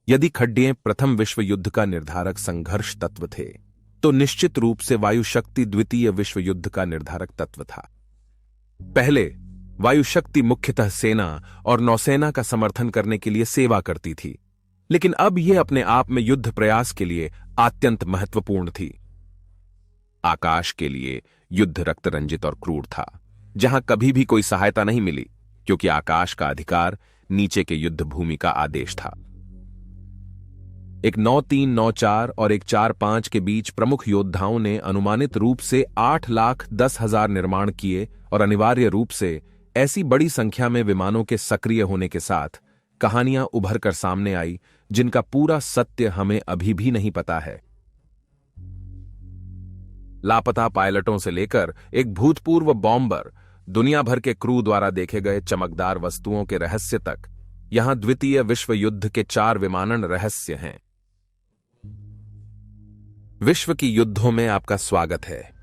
यदि खड्डे प्रथम विश्व युद्ध का निर्धारक संघर्ष तत्व थे, तो निश्चित रूप से वायु शक्ति द्वितीय विश्व युद्ध का निर्धारक तत्व था। पहले वायु शक्ति मुख्यतः सेना और नौसेना का समर्थन करने के लिए सेवा करती थी, लेकिन अब यह अपने आप में युद्ध प्रयास के लिए अत्यंत महत्वपूर्ण थी। आकाश के लिए युद्ध रक्तरंजित और क्रूर था, जहां कभी भी कोई सहायता नहीं मिली, क्योंकि आकाश का अधिकार नीचे के युद्ध भूमि का आदेश था। एक 9394 और एक 45 के बीच प्रमुख योद्धाओं ने अनुमानित रूप से 8,10,000 निर्माण किए और अनिवार्य रूप से ऐसी बड़ी संख्या में विमानों के सक्रिय होने के साथ कहानियां उभर कर सामने आई जिनका पूरा सत्य हमें अभी भी नहीं पता है। लापता पायलटों से लेकर एक भूतपूर्व बॉम्बर, दुनिया भर के क्रू द्वारा देखे गए चमकदार वस्तुओं के रहस्य तक, यहां द्वितीय विश्व युद्ध के 4 विमानन रहस्य हैं। विश्व की युद्धों में आपका स्वागत है।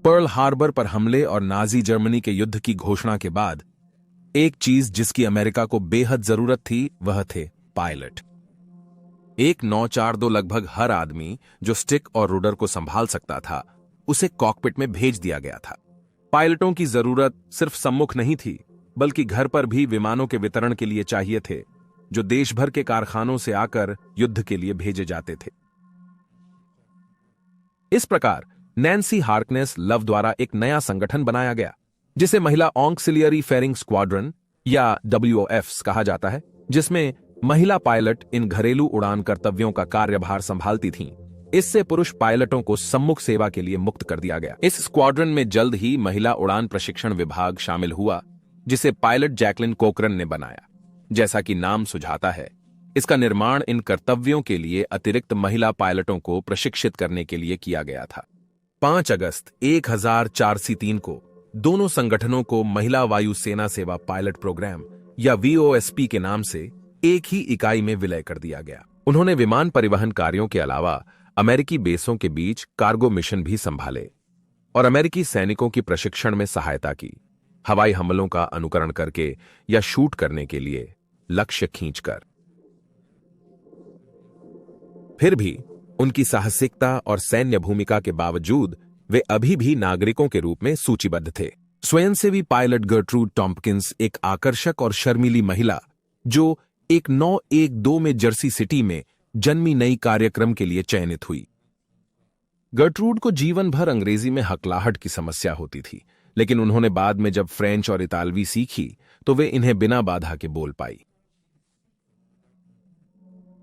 पर्ल हार्बर पर हमले और नाजी जर्मनी के युद्ध की घोषणा के बाद एक चीज जिसकी अमेरिका को बेहद जरूरत थी, वह थे पायलट। एक 942 लगभग हर आदमी जो स्टिक और रुडर को संभाल सकता था, उसे कॉकपिट में भेज दिया गया था। पायलटों की जरूरत सिर्फ सम्मुख नहीं थी, बल्कि घर पर भी विमानों के वितरण के लिए चाहिए थे, जो देश भर के कारखानों से आकर युद्ध के लिए भेजे जाते थे। इस प्रकार नैन्सी हार्कनेस लव द्वारा एक नया संगठन बनाया गया, जिसे महिला ऑक्सिलियरी फेरिंग स्क्वाड्रन या WOFs कहा जाता है, जिसमें महिला पायलट इन घरेलू उड़ान कर्तव्यों का कार्यभार संभालती थीं। इससे पुरुष पायलटों को सम्मुख सेवा के लिए मुक्त कर दिया गया। इस स्क्वाड्रन में जल्द ही महिला उड़ान प्रशिक्षण विभाग शामिल हुआ, जिसे पायलट जैकलिन कोकरन ने बनाया। जैसा कि नाम सुझाता है, इसका निर्माण इन कर्तव्यों के लिए अतिरिक्त महिला पायलटों को प्रशिक्षित करने के लिए किया गया था। 5 अगस्त 1403 को दोनों संगठनों को महिला वायु सेना सेवा पायलट प्रोग्राम या VOSP के नाम से एक ही इकाई में विलय कर दिया गया। उन्होंने विमान परिवहन कार्यों के अलावा अमेरिकी बेसों के बीच कार्गो मिशन भी संभाले और अमेरिकी सैनिकों की प्रशिक्षण में सहायता की, हवाई हमलों का अनुकरण करके या शूट करने के लिए लक्ष्य खींचकर। फिर भी उनकी साहसिकता और सैन्य भूमिका के बावजूद वे अभी भी नागरिकों के रूप में सूचीबद्ध थे। स्वयंसेवी पायलट गर्ट्रूड टॉम्पकिंस एक आकर्षक और शर्मीली महिला, जो एक 912 में जर्सी सिटी में जन्मी नई कार्यक्रम के लिए चयनित हुई। गर्ट्रूड को जीवन भर अंग्रेजी में हकलाहट की समस्या होती थी, लेकिन उन्होंने बाद में जब फ्रेंच और इतालवी सीखी तो वे इन्हें बिना बाधा के बोल पाई।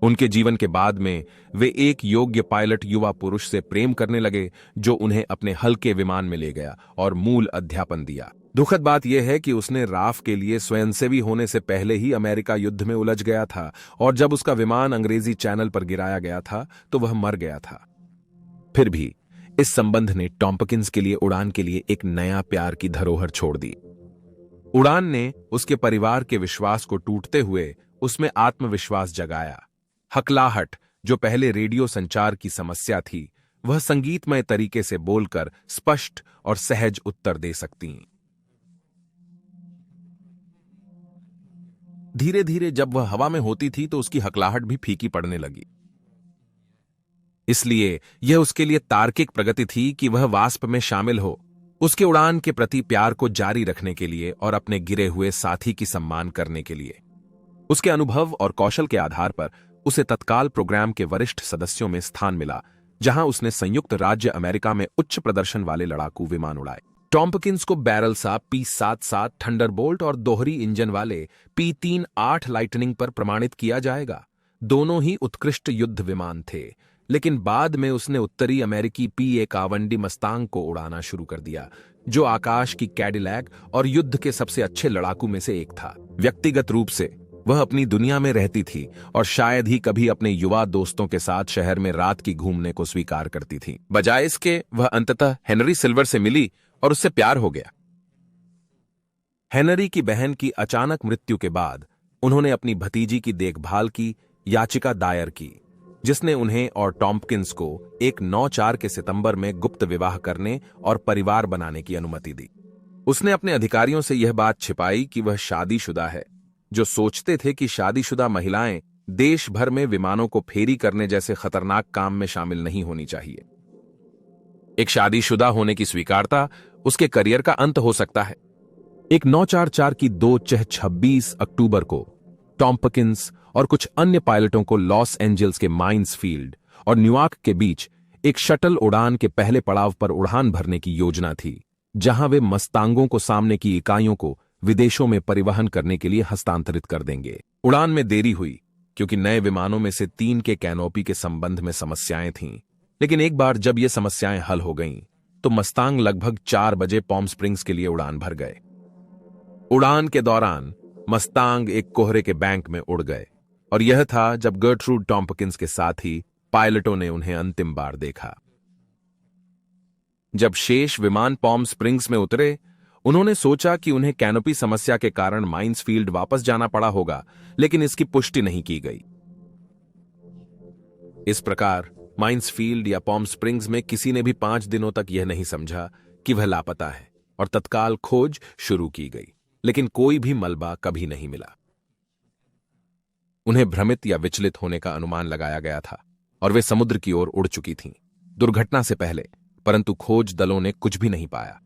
उनके जीवन के बाद में वे एक योग्य पायलट युवा पुरुष से प्रेम करने लगे, जो उन्हें अपने हल्के विमान में ले गया और मूल अध्यापन दिया। दुखद बात यह है कि उसने राफ के लिए स्वयंसेवी होने से पहले ही अमेरिका युद्ध में उलझ गया था, और जब उसका विमान अंग्रेजी चैनल पर गिराया गया था तो वह मर गया था। फिर भी इस संबंध ने टॉम्पकिंस के लिए उड़ान के लिए एक नया प्यार की धरोहर छोड़ दी। उड़ान ने उसके परिवार के विश्वास को टूटते हुए उसमें आत्मविश्वास जगाया। हकलाहट, जो पहले रेडियो संचार की समस्या थी, वह संगीतमय तरीके से बोलकर स्पष्ट और सहज उत्तर दे सकती। धीरे धीरे जब वह हवा में होती थी तो उसकी हकलाहट भी फीकी पड़ने लगी। इसलिए यह उसके लिए तार्किक प्रगति थी कि वह वाष्प में शामिल हो, उसके उड़ान के प्रति प्यार को जारी रखने के लिए और अपने गिरे हुए साथी की सम्मान करने के लिए। उसके अनुभव और कौशल के आधार पर उसे तत्काल प्रोग्राम के वरिष्ठ सदस्यों में स्थान मिला, जहां उसने संयुक्त राज्य अमेरिका में उच्च प्रदर्शन वाले लड़ाकू विमान उड़ाए। टॉम्पकिंस को बैरलसा P-77 थंडरबोल्ट और दोहरी इंजन वाले P-38 लाइटनिंग पर प्रमाणित किया जाएगा। दोनों ही उत्कृष्ट युद्ध विमान थे, लेकिन बाद में उसने उत्तरी अमेरिकी P-51 मस्तांग को उड़ाना शुरू कर दिया, जो आकाश की कैडिलैक और युद्ध के सबसे अच्छे लड़ाकू में से एक था। व्यक्तिगत रूप से वह अपनी दुनिया में रहती थी और शायद ही कभी अपने युवा दोस्तों के साथ शहर में रात की घूमने को स्वीकार करती थी। बजाय इसके वह अंततः हेनरी सिल्वर से मिली और उससे प्यार हो गया। हेनरी की बहन की अचानक मृत्यु के बाद उन्होंने अपनी भतीजी की देखभाल की याचिका दायर की, जिसने उन्हें और टॉम्पकिंस को एक 9/4 के सितंबर में गुप्त विवाह करने और परिवार बनाने की अनुमति दी। उसने अपने अधिकारियों से यह बात छिपाई कि वह शादीशुदा है, जो सोचते थे कि शादीशुदा महिलाएं देश भर में विमानों को फेरी करने जैसे खतरनाक काम में शामिल नहीं होनी चाहिए। एक शादीशुदा होने की स्वीकारता उसके करियर का अंत हो सकता है। एक 944 की 26 अक्टूबर को टॉम्पकिंस और कुछ अन्य पायलटों को लॉस एंजल्स के माइंस फील्ड और न्यूयॉर्क के बीच एक शटल उड़ान के पहले पड़ाव पर उड़ान भरने की योजना थी, जहां वे मस्तांगों को सामने की इकाइयों को विदेशों में परिवहन करने के लिए हस्तांतरित कर देंगे। उड़ान में देरी हुई क्योंकि नए विमानों में से 3 के कैनोपी के संबंध में समस्याएं थीं, लेकिन एक बार जब ये समस्याएं हल हो गईं, तो मस्तांग लगभग 4 बजे पॉम स्प्रिंग्स के लिए उड़ान भर गए। उड़ान के दौरान मस्तांग एक कोहरे के बैंक में उड़ गए और यह था जब गर्ट्रूड टॉम्पकिंस के साथ ही पायलटों ने उन्हें अंतिम बार देखा। जब शेष विमान पॉम स्प्रिंग्स में उतरे, उन्होंने सोचा कि उन्हें कैनोपी समस्या के कारण माइंस फील्ड वापस जाना पड़ा होगा, लेकिन इसकी पुष्टि नहीं की गई। इस प्रकार माइंस फील्ड या पॉम स्प्रिंग्स में किसी ने भी 5 दिनों तक यह नहीं समझा कि वह लापता है और तत्काल खोज शुरू की गई, लेकिन कोई भी मलबा कभी नहीं मिला। उन्हें भ्रमित या विचलित होने का अनुमान लगाया गया था और वे समुद्र की ओर उड़ चुकी थीं दुर्घटना से पहले, परंतु खोज दलों ने कुछ भी नहीं पाया।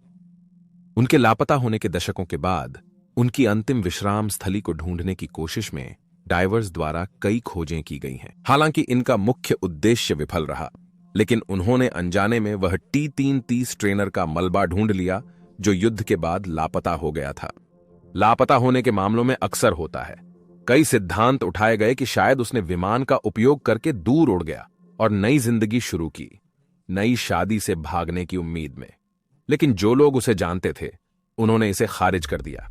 उनके लापता होने के दशकों के बाद उनकी अंतिम विश्राम स्थली को ढूंढने की कोशिश में डाइवर्स द्वारा कई खोजें की गई हैं। हालांकि इनका मुख्य उद्देश्य विफल रहा, लेकिन उन्होंने अनजाने में वह T-330 ट्रेनर का मलबा ढूंढ लिया जो युद्ध के बाद लापता हो गया था। लापता होने के मामलों में अक्सर होता है। कई सिद्धांत उठाए गए कि शायद उसने विमान का उपयोग करके दूर उड़ गया और नई जिंदगी शुरू की, नई शादी से भागने की उम्मीद में, लेकिन जो लोग उसे जानते थे उन्होंने इसे खारिज कर दिया।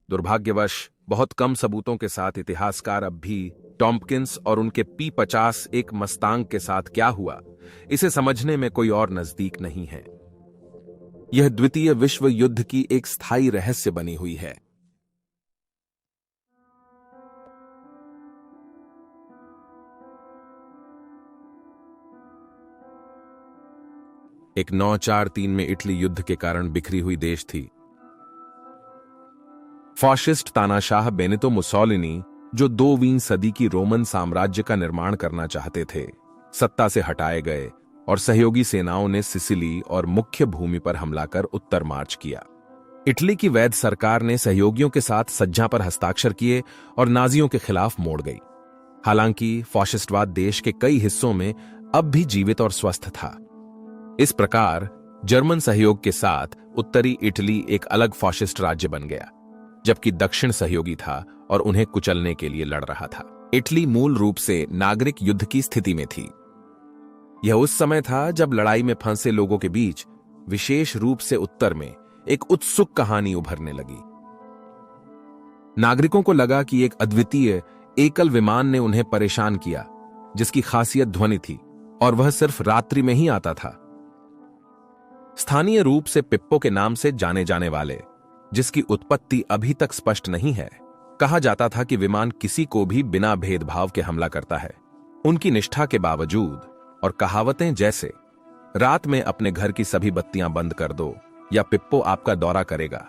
दुर्भाग्यवश बहुत कम सबूतों के साथ इतिहासकार अब भी टॉम्पकिंस और उनके P-50 एक मस्तांग के साथ क्या हुआ, इसे समझने में कोई और नजदीक नहीं है। यह द्वितीय विश्व युद्ध की एक स्थायी रहस्य बनी हुई है। एक 943 में इटली युद्ध के कारण बिखरी हुई देश थी। फाशिस्ट तानाशाह बेनितो मुसोलिनी, जो 2वीं सदी की रोमन साम्राज्य का निर्माण करना चाहते थे, सत्ता से हटाए गए और सहयोगी सेनाओं ने सिसिली और मुख्य भूमि पर हमला कर उत्तर मार्च किया। इटली की वैध सरकार ने सहयोगियों के साथ सज्जा पर हस्ताक्षर किए और नाजियों के खिलाफ मोड़ गई। हालांकि फाशिस्टवाद देश के कई हिस्सों में अब भी जीवित और स्वस्थ था। इस प्रकार जर्मन सहयोग के साथ उत्तरी इटली एक अलग फाशिस्ट राज्य बन गया, जबकि दक्षिण सहयोगी था और उन्हें कुचलने के लिए लड़ रहा था। इटली मूल रूप से नागरिक युद्ध की स्थिति में थी। यह उस समय था जब लड़ाई में फंसे लोगों के बीच, विशेष रूप से उत्तर में, एक उत्सुक कहानी उभरने लगी। नागरिकों को लगा कि एक अद्वितीय एकल विमान ने उन्हें परेशान किया, जिसकी खासियत ध्वनि थी और वह सिर्फ रात्रि में ही आता था। स्थानीय रूप से पिप्पो के नाम से जाने जाने वाले, जिसकी उत्पत्ति अभी तक स्पष्ट नहीं है, कहा जाता था कि विमान किसी को भी बिना भेदभाव के हमला करता है। उनकी निष्ठा के बावजूद और कहावतें जैसे रात में अपने घर की सभी बत्तियां बंद कर दो या पिप्पो आपका दौरा करेगा,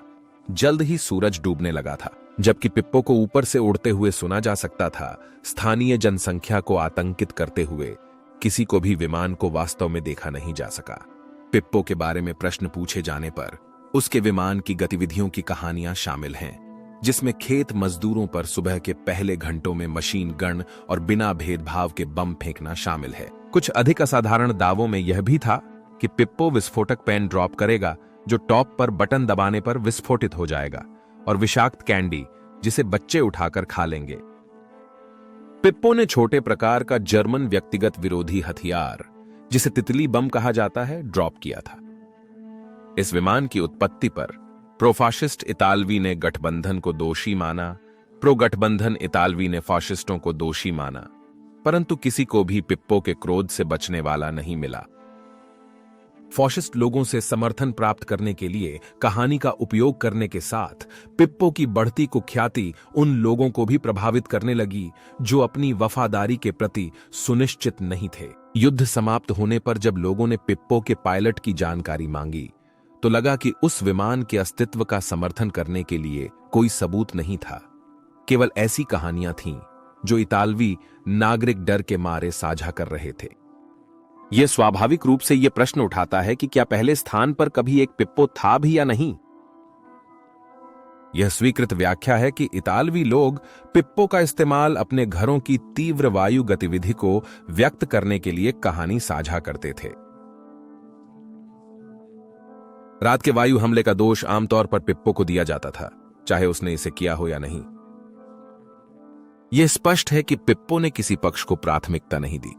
जल्द ही सूरज डूबने लगा था। जबकि पिप्पो को ऊपर से उड़ते हुए सुना जा सकता था, स्थानीय जनसंख्या को आतंकित करते हुए किसी को भी विमान को वास्तव में देखा नहीं जा सका। पिप्पो के बारे में प्रश्न पूछे जाने पर उसके विमान की गतिविधियों की कहानियां शामिल हैं, जिसमें खेत मजदूरों पर सुबह के पहले घंटों में मशीन गन और बिना भेदभाव के बम फेंकना शामिल है। कुछ अधिक असाधारण दावों में यह भी था कि पिप्पो विस्फोटक पेन ड्रॉप करेगा, जो टॉप पर बटन दबाने पर विस्फोटित हो जाएगा, और विषाक्त कैंडी, जिसे बच्चे उठाकर खा लेंगे। पिप्पो ने छोटे प्रकार का जर्मन व्यक्तिगत विरोधी हथियार, जिसे तितली बम कहा जाता है, ड्रॉप किया था। इस विमान की उत्पत्ति पर प्रोफाशिस्ट इतालवी ने गठबंधन को दोषी माना, प्रो गठबंधन इतालवी ने फाशिस्टों को दोषी माना, परंतु किसी को भी पिप्पो के क्रोध से बचने वाला नहीं मिला। फाशिस्ट लोगों से समर्थन प्राप्त करने के लिए कहानी का उपयोग करने के साथ पिप्पो की बढ़ती कुख्याति उन लोगों को भी प्रभावित करने लगी जो अपनी वफादारी के प्रति सुनिश्चित नहीं थे। युद्ध समाप्त होने पर जब लोगों ने पिप्पो के पायलट की जानकारी मांगी तो लगा कि उस विमान के अस्तित्व का समर्थन करने के लिए कोई सबूत नहीं था। केवल ऐसी कहानियां थीं जो इतालवी नागरिक डर के मारे साझा कर रहे थे। यह स्वाभाविक रूप से यह प्रश्न उठाता है कि क्या पहले स्थान पर कभी एक पिप्पो था भी या नहीं। यह स्वीकृत व्याख्या है कि इतालवी लोग पिप्पो का इस्तेमाल अपने घरों की तीव्र वायु गतिविधि को व्यक्त करने के लिए कहानी साझा करते थे। रात के वायु हमले का दोष आमतौर पर पिप्पो को दिया जाता था, चाहे उसने इसे किया हो या नहीं। यह स्पष्ट है कि पिप्पो ने किसी पक्ष को प्राथमिकता नहीं दी।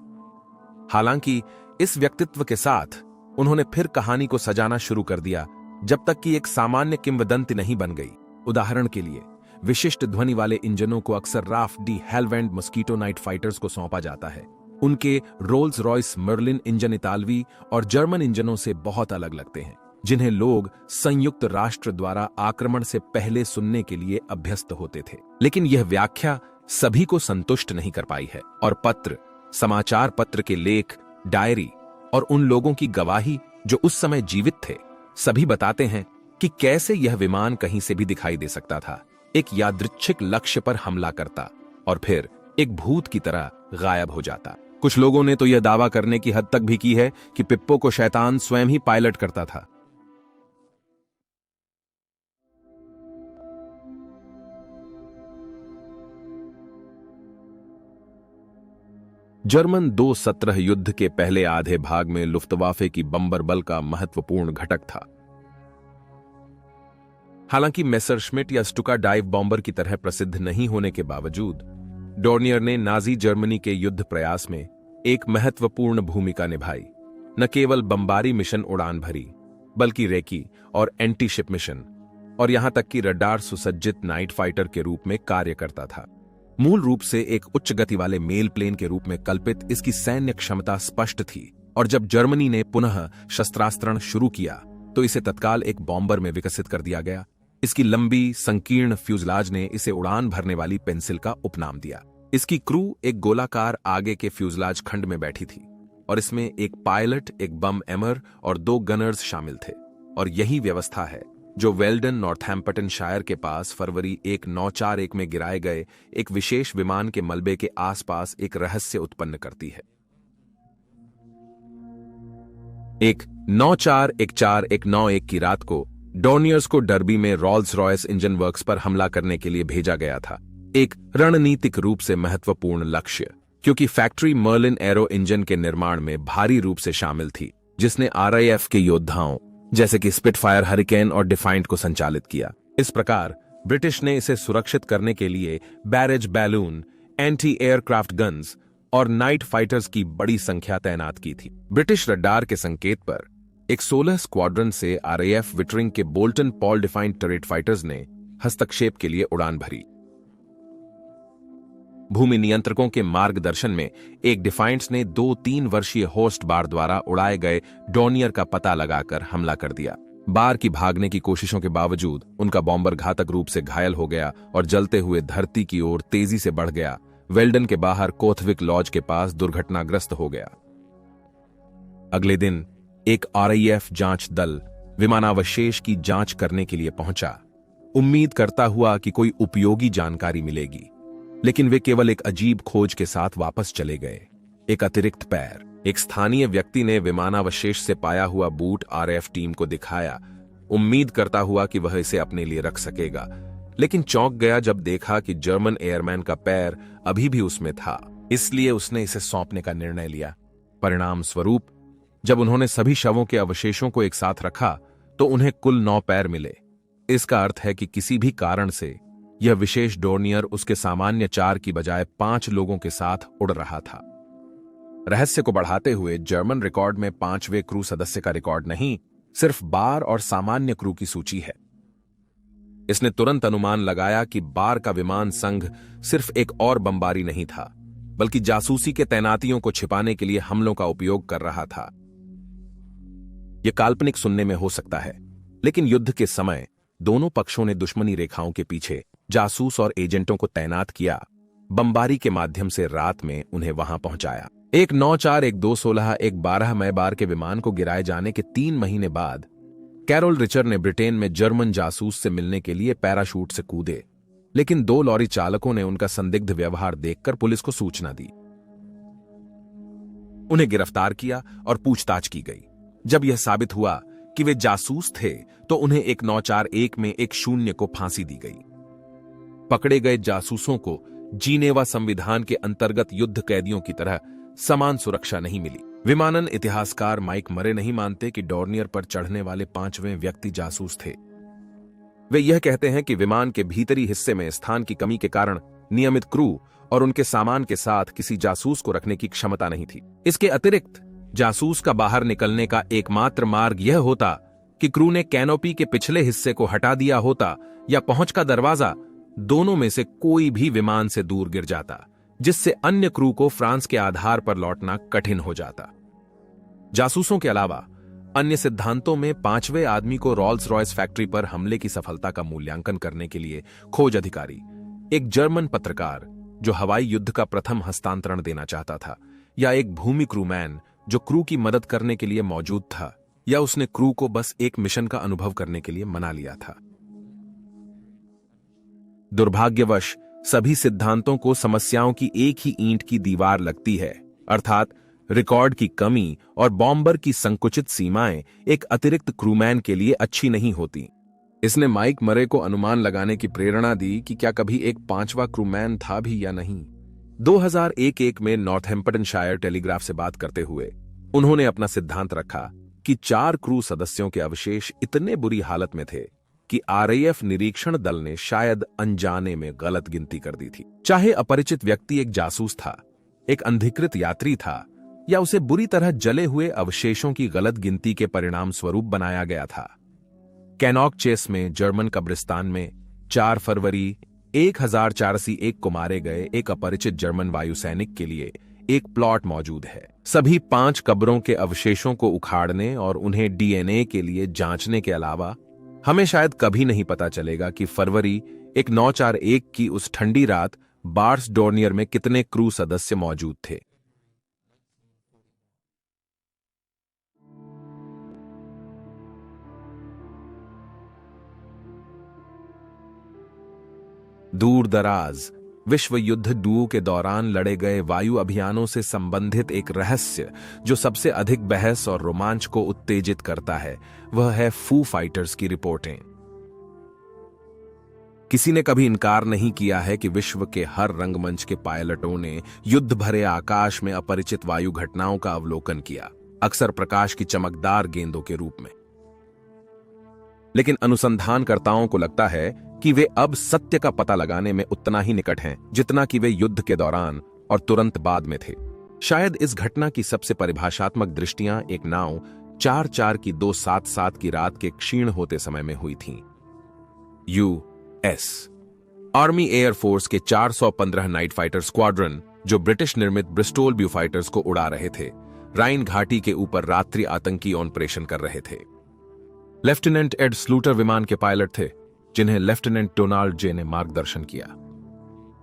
हालांकि इस व्यक्तित्व के साथ उन्होंने फिर कहानी को सजाना शुरू कर दिया जब तक कि एक सामान्य किंवदंती नहीं बन गई। उदाहरण के लिए विशिष्ट ध्वनि वाले इंजनों को अक्सर RAF de Havilland Mosquito night fighters को सौंपा जाता है। उनके रोल्स रॉयस मर्लिन इंजन इतालवी और जर्मन इंजनों से बहुत अलग लगते हैं, जिन्हें लोग संयुक्त राष्ट्र द्वारा आक्रमण से पहले सुनने के लिए अभ्यस्त होते थे। लेकिन यह व्याख्या सभी को संतुष्ट नहीं कर पाई है और पत्र, समाचार पत्र के लेख, डायरी और उन लोगों की गवाही जो उस समय जीवित थे, सभी बताते हैं कि कैसे यह विमान कहीं से भी दिखाई दे सकता था, एक यादृच्छिक लक्ष्य पर हमला करता और फिर एक भूत की तरह गायब हो जाता। कुछ लोगों ने तो यह दावा करने की हद तक भी की है कि पिप्पो को शैतान स्वयं ही पायलट करता था। जर्मन 2-17 युद्ध के पहले आधे भाग में लुफ्तवाफे की बम्बर बल का महत्वपूर्ण घटक था। हालांकि मेसरश्मिट या स्टुका डाइव बॉम्बर की तरह प्रसिद्ध नहीं होने के बावजूद डोर्नियर ने नाजी जर्मनी के युद्ध प्रयास में एक महत्वपूर्ण भूमिका निभाई। न केवल बमबारी मिशन उड़ान भरी, बल्कि रेकी और एंटी शिप मिशन और यहां तक कि रडार सुसज्जित नाइट फाइटर के रूप में कार्य करता था। मूल रूप से एक उच्च गति वाले मेल प्लेन के रूप में कल्पित इसकी सैन्य क्षमता स्पष्ट थी और जब जर्मनी ने पुनः शस्त्रास्त्रण शुरू किया तो इसे तत्काल एक बॉम्बर में विकसित कर दिया गया। इसकी लंबी संकीर्ण फ्यूजलाज ने इसे उड़ान भरने वाली पेंसिल का उपनाम दिया। इसकी क्रू एक गोलाकार आगे के फ्यूजलाज खंड में बैठी थी और इसमें एक पायलट, एक बम एमर और 2 गनर्स शामिल थे। और यही व्यवस्था है जो वेल्डन नॉर्थैम्पटनशायर के पास फरवरी 1941 में गिराए गए एक विशेष विमान के मलबे के आसपास एक रहस्य उत्पन्न करती है। एक 9/4/1991 की रात को डोर्नियर्स को डर्बी में रॉल्स रॉयस इंजन वर्क्स पर हमला करने के लिए भेजा गया था, एक रणनीतिक रूप से महत्वपूर्ण लक्ष्य, क्योंकि फैक्ट्री मर्लिन एरो इंजन के निर्माण में भारी रूप से शामिल थी, जिसने RAF के योद्धाओं जैसे कि स्पिटफायर, हरिकेन और डिफाइंट को संचालित किया। इस प्रकार ब्रिटिश ने इसे सुरक्षित करने के लिए barrage balloon, anti aircraft guns और नाइट फाइटर्स की बड़ी संख्या तैनात की थी। ब्रिटिश रडार के संकेत पर एक 16 स्क्वाड्रन से RAF विटरिंग के Bolton Paul defiant turret fighters ने हस्तक्षेप के लिए उड़ान भरी। भूमि नियंत्रकों के मार्गदर्शन में एक डिफाइंट्स ने 2-3 वर्षीय होस्ट बार द्वारा उड़ाए गए डोर्नियर का पता लगाकर हमला कर दिया। बार की भागने की कोशिशों के बावजूद उनका बॉम्बर घातक रूप से घायल हो गया और जलते हुए धरती की ओर तेजी से बढ़ गया। वेल्डन के बाहर कोथविक लॉज के पास दुर्घटनाग्रस्त हो गया। अगले दिन एक RAF जांच दल विमानावशेष की जांच करने के लिए पहुंचा, उम्मीद करता हुआ कि कोई उपयोगी जानकारी मिलेगी, लेकिन वे केवल एक अजीब खोज के साथ वापस चले गए। एक अतिरिक्त पैर। एक स्थानीय व्यक्ति ने विमानावशेष से पाया हुआ बूट RAF टीम को दिखाया, उम्मीद करता हुआ कि वह इसे अपने लिए रख सकेगा, लेकिन चौंक गया जब देखा कि जर्मन एयरमैन का पैर अभी भी उसमें था। इसलिए उसने इसे सौंपने का निर्णय लिया। परिणाम स्वरूप जब उन्होंने सभी शवों के अवशेषों को एक साथ रखा तो उन्हें कुल 9 पैर मिले। इसका अर्थ है कि किसी भी कारण से यह विशेष डोर्नियर उसके सामान्य 4 की बजाय 5 लोगों के साथ उड़ रहा था। रहस्य को बढ़ाते हुए जर्मन रिकॉर्ड में 5वें क्रू सदस्य का रिकॉर्ड नहीं, सिर्फ बार और सामान्य क्रू की सूची है। इसने तुरंत अनुमान लगाया कि बार का विमान संघ सिर्फ एक और बमबारी नहीं था, बल्कि जासूसी के तैनातियों को छिपाने के लिए हमलों का उपयोग कर रहा था। यह काल्पनिक सुनने में हो सकता है, लेकिन युद्ध के समय दोनों पक्षों ने दुश्मनी रेखाओं के पीछे जासूस और एजेंटों को तैनात किया, बमबारी के माध्यम से रात में उन्हें वहां पहुंचाया। एक 9-4, एक 2-16, एक 12 मई बार के विमान को गिराए जाने के 3 महीने बाद कैरोल रिचर ने ब्रिटेन में जर्मन जासूस से मिलने के लिए पैराशूट से कूदे, लेकिन 2 लॉरी चालकों ने उनका संदिग्ध व्यवहार देखकर पुलिस को सूचना दी। उन्हें गिरफ्तार किया और पूछताछ की गई। जब यह साबित हुआ कि वे जासूस थे, तो उन्हें एक 941 में एक 0 को फांसी दी गई। पकड़े गए जासूसों को जीनेवा संविधान के अंतर्गत युद्ध कैदियों की तरह समान सुरक्षा नहीं मिली। विमानन इतिहासकार माइक मरे नहीं मानते कि डॉर्नियर पर चढ़ने वाले 5वें व्यक्ति जासूस थे। वे यह कहते हैं कि विमान के भीतरी हिस्से में स्थान की कमी के कारण नियमित क्रू और उनके सामान के साथ किसी जासूस को रखने की क्षमता नहीं थी। इसके अतिरिक्त जासूस का बाहर निकलने का एकमात्र मार्ग यह होता कि क्रू ने कैनोपी के पिछले हिस्से को हटा दिया होता या पहुंच का दरवाजा, दोनों में से कोई भी विमान से दूर गिर जाता, जिससे अन्य क्रू को फ्रांस के आधार पर लौटना कठिन हो जाता। जासूसों के अलावा अन्य सिद्धांतों में 5वें आदमी को रॉल्स रॉयस फैक्ट्री पर हमले की सफलता का मूल्यांकन करने के लिए खोज अधिकारी, एक जर्मन पत्रकार जो हवाई युद्ध का प्रथम हस्तांतरण देना चाहता था, या एक भूमि क्रूमैन जो क्रू की मदद करने के लिए मौजूद था, या उसने क्रू को बस एक मिशन का अनुभव करने के लिए मना लिया था। दुर्भाग्यवश सभी सिद्धांतों को समस्याओं की एक ही ईंट की दीवार लगती है, अर्थात रिकॉर्ड की कमी और बॉम्बर की संकुचित सीमाएं एक अतिरिक्त क्रूमैन के लिए अच्छी नहीं होती। इसने माइक मरे को अनुमान लगाने की प्रेरणा दी कि क्या कभी एक 5वां क्रूमैन था भी या नहीं। 2001 में नॉर्थैम्प्टनशायर टेलीग्राफ से बात करते हुए उन्होंने अपना सिद्धांत रखा कि 4 क्रू सदस्यों के अवशेष इतने बुरी हालत में थे कि RAF निरीक्षण दल ने शायद अनजाने में गलत गिनती कर दी थी। चाहे अपरिचित व्यक्ति एक जासूस था, एक अनधिकृत यात्री था, या उसे बुरी तरह जले हुए अवशेषों की गलत गिनती के परिणाम स्वरूप बनाया गया था। कैनॉक चेस में जर्मन कब्रिस्तान में 4 फरवरी 1401 को मारे गए एक अपरिचित जर्मन वायुसैनिक के लिए एक प्लॉट मौजूद है। सभी 5 कब्रों के अवशेषों को उखाड़ने और उन्हें DNA के लिए जांचने के अलावा हमें शायद कभी नहीं पता चलेगा कि फरवरी 1941 की उस ठंडी रात बार्स डॉर्नियर में कितने क्रू सदस्य मौजूद थे। दूर दराज विश्व युद्ध 2 के दौरान लड़े गए वायु अभियानों से संबंधित एक रहस्य जो सबसे अधिक बहस और रोमांच को उत्तेजित करता है, वह है फू फाइटर्स की रिपोर्टें। किसी ने कभी इनकार नहीं किया है कि विश्व के हर रंगमंच के पायलटों ने युद्ध भरे आकाश में अपरिचित वायु घटनाओं का अवलोकन किया, अक्सर प्रकाश की चमकदार गेंदों के रूप में। लेकिन अनुसंधानकर्ताओं को लगता है कि वे अब सत्य का पता लगाने में उतना ही निकट हैं जितना कि वे युद्ध के दौरान और तुरंत बाद में थे। शायद इस घटना की सबसे परिभाषात्मक दृष्टियां एक नाव 4-4 की 277 की रात के क्षीण होते समय में हुई थीं। US आर्मी एयर फोर्स के 415 नाइट फाइटर स्क्वाड्रन, जो ब्रिटिश निर्मित ब्रिस्टोल ब्यू फाइटर्स को उड़ा रहे थे, राइन घाटी के ऊपर रात्रि आतंकी ऑपरेशन कर रहे थे। लेफ्टिनेंट एड स्लूटर विमान के पायलट थे, जिन्हें लेफ्टिनेंट डोनाल्ड जे ने मार्गदर्शन किया।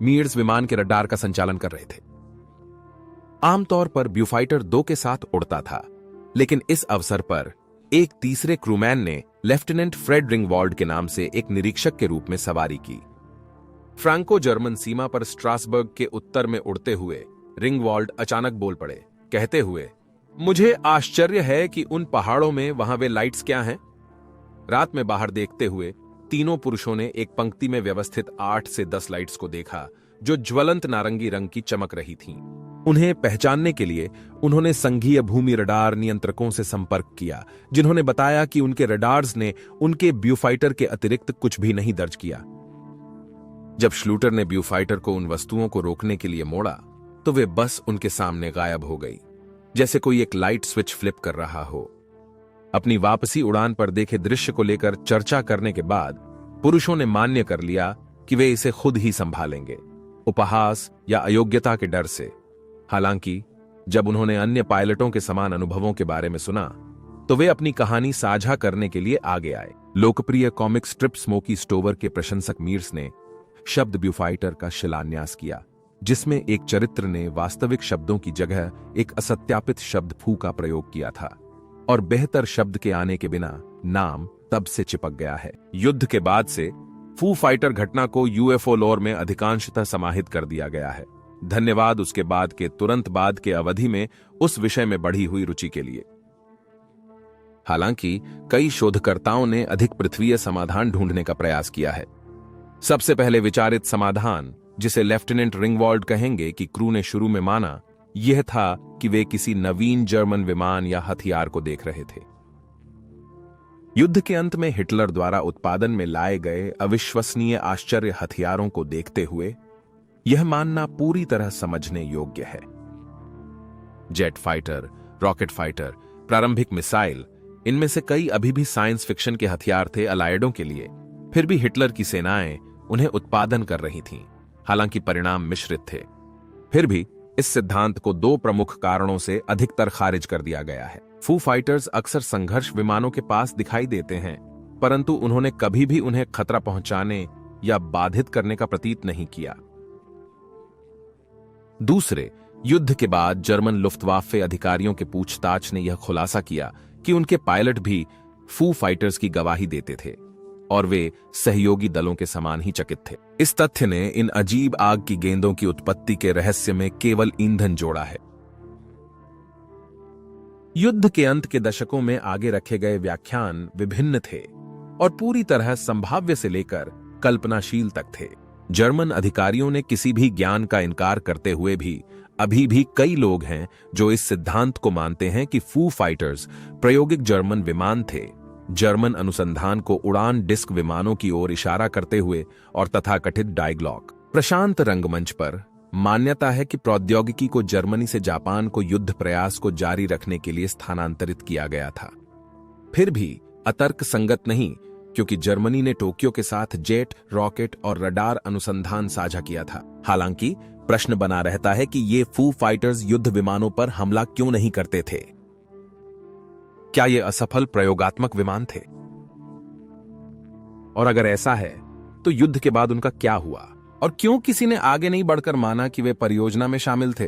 मीर्स विमान के रडार का संचालन कर रहे थे। आमतौर पर ब्यूफाइटर 2 के साथ उड़ता था, लेकिन इस अवसर पर एक तीसरे क्रूमैन ने लेफ्टिनेंट फ्रेड रिंगवॉल्ड के नाम से एक निरीक्षक के रूप में सवारी की। फ्रांको जर्मन सीमा पर स्ट्रासबर्ग के उत्तर में उड़ते हुए रिंगवॉल्ड अचानक बोल पड़े, कहते हुए, मुझे आश्चर्य है कि उन पहाड़ों में वहां वे लाइट्स क्या हैं। रात में बाहर देखते हुए तीनों पुरुषों ने एक पंक्ति में व्यवस्थित 8 से 10 लाइट्स को देखा, जो ज्वलंत नारंगी रंग की चमक रही थीं। उन्हें पहचानने के लिए उन्होंने संघीय भूमि रडार नियंत्रकों से संपर्क किया, जिन्होंने बताया कि उनके रडार्स ने उनके ब्यूफाइटर के अतिरिक्त कुछ भी नहीं दर्ज किया। जब श्लूटर ने ब्यूफाइटर को उन वस्तुओं को रोकने के लिए मोड़ा, तो वे बस उनके सामने गायब हो गई, जैसे कोई एक लाइट स्विच फ्लिप कर रहा हो। अपनी वापसी उड़ान पर देखे दृश्य को लेकर चर्चा करने के बाद पुरुषों ने मान्य कर लिया कि वे इसे खुद ही संभालेंगे, उपहास या अयोग्यता के डर से। हालांकि जब उन्होंने अन्य पायलटों के समान अनुभवों के बारे में सुना तो वे अपनी कहानी साझा करने के लिए आगे आए। लोकप्रिय कॉमिक स्ट्रिप स्मोकी स्टोवर के प्रशंसक मीर्स ने शब्द ब्यूफाइटर का शिलान्यास किया, जिसमें एक चरित्र ने वास्तविक शब्दों की जगह एक असत्यापित शब्द फू का प्रयोग किया था, और बेहतर शब्द के आने के बिना नाम तब से चिपक गया है। युद्ध के बाद से फू फाइटर घटना को यूएफओ लोर में अधिकांशतः समाहित कर दिया गया है। धन्यवाद उसके बाद के तुरंत बाद के अवधि में उस विषय में बढ़ी हुई रुचि के लिए। हालांकि कई शोधकर्ताओं ने अधिक पृथ्वीय समाधान ढूंढने का प्रयास किया है। सबसे पहले विचारित समाधान, जिसे लेफ्टिनेंट रिंगवॉल्ड कहेंगे कि क्रू ने शुरू में माना, यह था कि वे किसी नवीन जर्मन विमान या हथियार को देख रहे थे। युद्ध के अंत में हिटलर द्वारा उत्पादन में लाए गए अविश्वसनीय आश्चर्य हथियारों को देखते हुए यह मानना पूरी तरह समझने योग्य है। जेट फाइटर, रॉकेट फाइटर, प्रारंभिक मिसाइल, इनमें से कई अभी भी साइंस फिक्शन के हथियार थे अलायडों के लिए। फिर भी हिटलर की सेनाएं उन्हें उत्पादन कर रही थीं, हालांकि परिणाम मिश्रित थे। फिर भी इस सिद्धांत को दो प्रमुख कारणों से अधिकतर खारिज कर दिया गया है। फू फाइटर्स अक्सर संघर्ष विमानों के पास दिखाई देते हैं, परंतु उन्होंने कभी भी उन्हें खतरा पहुंचाने या बाधित करने का प्रतीत नहीं किया। दूसरे, युद्ध के बाद जर्मन लुफ्तवाफ्फे अधिकारियों के पूछताछ ने यह खुलासा किया कि उनके पायलट भी फू फाइटर्स की गवाही देते थे और वे सहयोगी दलों के समान ही चकित थे। इस तथ्य ने इन अजीब आग की गेंदों की उत्पत्ति के रहस्य में केवल ईंधन जोड़ा है। युद्ध के अंत के दशकों में आगे रखे गए व्याख्यान विभिन्न थे और पूरी तरह संभाव्य से लेकर कल्पनाशील तक थे। जर्मन अधिकारियों ने किसी भी ज्ञान का इनकार करते हुए भी अभी भी कई लोग हैं जो इस सिद्धांत को मानते हैं कि फू फाइटर्स प्रायोगिक जर्मन विमान थे, जर्मन अनुसंधान को उड़ान डिस्क विमानों की ओर इशारा करते हुए और तथाकथित डायग्लॉग। प्रशांत रंगमंच पर मान्यता है कि प्रौद्योगिकी को जर्मनी से जापान को युद्ध प्रयास को जारी रखने के लिए स्थानांतरित किया गया था। फिर भी अतर्क संगत नहीं, क्योंकि जर्मनी ने टोक्यो के साथ जेट, रॉकेट और रडार अनुसंधान साझा किया था। हालांकि प्रश्न बना रहता है कि ये फू फाइटर्स युद्ध विमानों पर हमला क्यों नहीं करते थे। क्या ये असफल प्रयोगात्मक विमान थे? और अगर ऐसा है तो युद्ध के बाद उनका क्या हुआ और क्यों किसी ने आगे नहीं बढ़कर माना कि वे परियोजना में शामिल थे?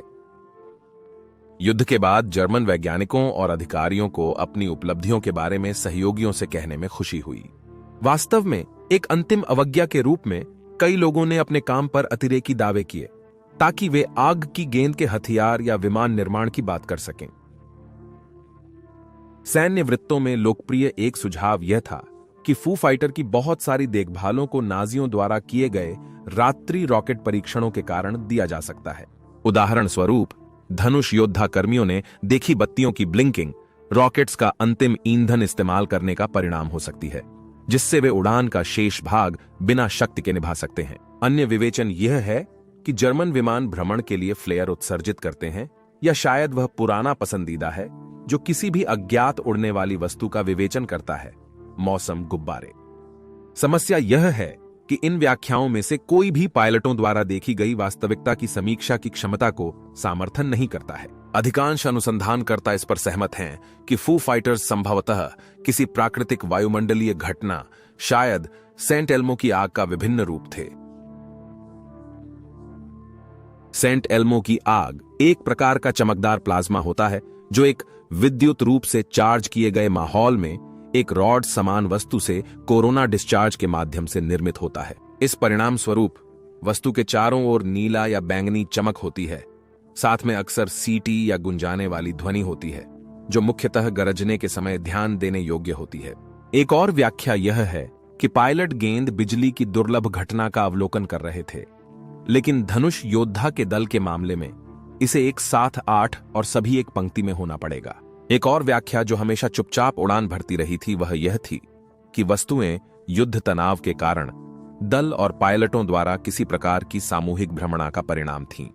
युद्ध के बाद जर्मन वैज्ञानिकों और अधिकारियों को अपनी उपलब्धियों के बारे में सहयोगियों से कहने में खुशी हुई। वास्तव में एक अंतिम अवज्ञा के रूप में कई लोगों ने अपने काम पर अतिरेकी दावे किए ताकि वे आग की गेंद के हथियार या विमान निर्माण की बात कर सकें। सैन्य वृत्तों में लोकप्रिय एक सुझाव यह था कि फू फाइटर की बहुत सारी देखभालों को नाजियों द्वारा किए गए रात्रि रॉकेट परीक्षणों के कारण दिया जा सकता है। उदाहरण स्वरूप, धनुष योद्धा कर्मियों ने देखी बत्तियों की ब्लिंकिंग रॉकेट्स का अंतिम ईंधन इस्तेमाल करने का परिणाम हो सकती है, जिससे वे उड़ान का शेष भाग बिना शक्ति के निभा सकते हैं। अन्य विवेचन यह है कि जर्मन विमान भ्रमण के लिए फ्लेयर उत्सर्जित करते हैं, या शायद वह पुराना पसंदीदा है जो किसी भी अज्ञात उड़ने वाली वस्तु का विवेचन करता है, मौसम गुब्बारे। समस्या यह है कि इन व्याख्याओं में से कोई भी पायलटों द्वारा देखी गई वास्तविकता की समीक्षा की क्षमता को समर्थन नहीं करता है। अधिकांश अनुसंधानकर्ता इस पर सहमत हैं कि फू फाइटर्स संभवतः किसी प्राकृतिक वायुमंडलीय घटना, शायद सेंट एल्मो की आग का विभिन्न रूप थे। सेंट एल्मो की आग एक प्रकार का चमकदार प्लाज्मा होता है जो एक विद्युत रूप से चार्ज किए गए माहौल में एक रॉड समान वस्तु से कोरोना डिस्चार्ज के माध्यम से निर्मित होता है। इस परिणाम स्वरूप वस्तु के चारों ओर नीला या बैंगनी चमक होती है, साथ में अक्सर सीटी या गुंजाने वाली ध्वनि होती है जो मुख्यतः गरजने के समय ध्यान देने योग्य होती है। एक और व्याख्या यह है कि पायलट गेंद बिजली की दुर्लभ घटना का अवलोकन कर रहे थे, लेकिन धनुष योद्धा के दल के मामले में इसे एक साथ 8 और सभी एक पंक्ति में होना पड़ेगा। एक और व्याख्या जो हमेशा चुपचाप उड़ान भरती रही थी वह यह थी कि वस्तुएं युद्ध तनाव के कारण दल और पायलटों द्वारा किसी प्रकार की सामूहिक भ्रमणा का परिणाम थीं।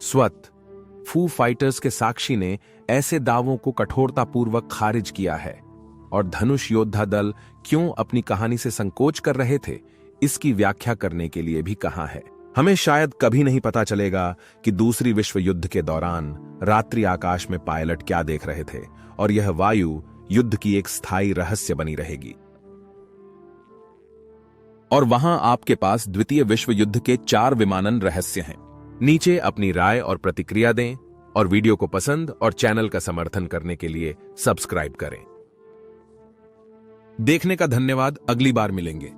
स्वत फू फाइटर्स के साक्षी ने ऐसे दावों को कठोरतापूर्वक खारिज किया है, और धनुष योद्धा दल क्यों अपनी कहानी से संकोच कर रहे थे, इसकी व्याख्या करने के लिए भी कहा है। हमें शायद कभी नहीं पता चलेगा कि दूसरी विश्व युद्ध के दौरान रात्रि आकाश में पायलट क्या देख रहे थे, और यह वायु युद्ध की एक स्थायी रहस्य बनी रहेगी। और वहां आपके पास द्वितीय विश्व युद्ध के 4 विमानन रहस्य हैं। नीचे अपनी राय और प्रतिक्रिया दें, और वीडियो को पसंद और चैनल का समर्थन करने के लिए सब्सक्राइब करें। देखने का धन्यवाद। अगली बार मिलेंगे।